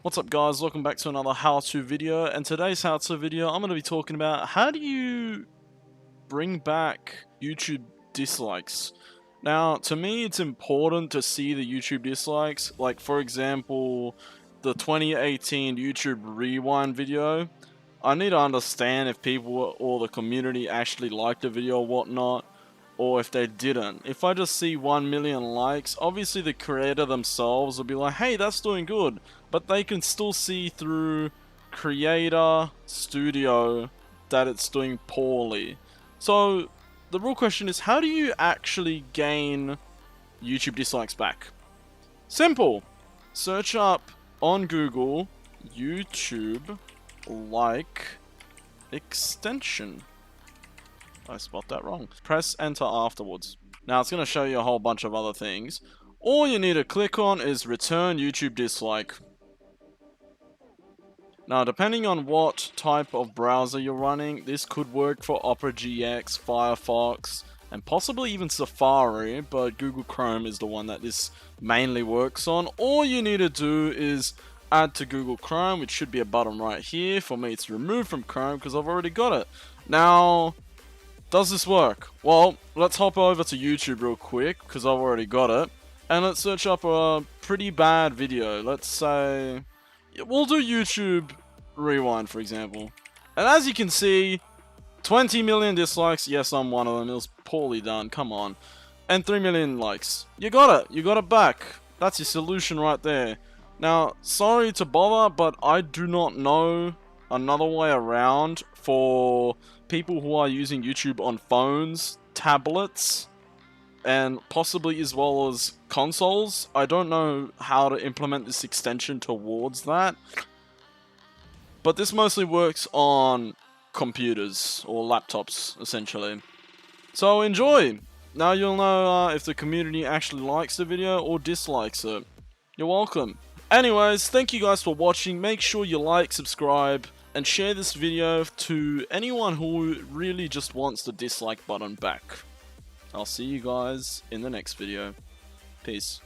What's up guys, welcome back to another how-to video, and today's how-to video I'm going to be talking about how do you bring back YouTube dislikes. Now to me it's important to see the YouTube dislikes, like for example the 2018 YouTube Rewind video. I need to understand if people or the community actually liked the video or whatnot, or if they didn't. If I just see 1 million likes, obviously the creator themselves will be like, hey, that's doing good, but they can still see through creator, studio, that it's doing poorly. So the real question is, how do you actually gain YouTube dislikes back? Simple. Search up on Google YouTube like extension. I spelled that wrong. Press enter afterwards. Now it's going to show you a whole bunch of other things. All you need to click on is return YouTube dislike. Now depending on what type of browser you're running, this could work for Opera GX, Firefox, and possibly even Safari, but Google Chrome is the one that this mainly works on. All you need to do is add to Google Chrome, which should be a button right here. For me it's removed from Chrome because I've already got it. Now, does this work? Well, let's hop over to YouTube real quick, because I've already got it. And let's search up a pretty bad video. Let's say, we'll do YouTube Rewind, for example. And as you can see, 20 million dislikes. Yes, I'm one of them. It was poorly done. Come on. And 3 million likes. You got it. You got it back. That's your solution right there. Now, sorry to bother, but I do not know another way around for people who are using YouTube on phones, tablets, and possibly as well as consoles. I don't know how to implement this extension towards that, but this mostly works on computers or laptops essentially. So enjoy! Now you'll know if the community actually likes the video or dislikes it. You're welcome. Anyways, thank you guys for watching. Make sure you like, subscribe, and share this video to anyone who really just wants the dislike button back. I'll see you guys in the next video. Peace.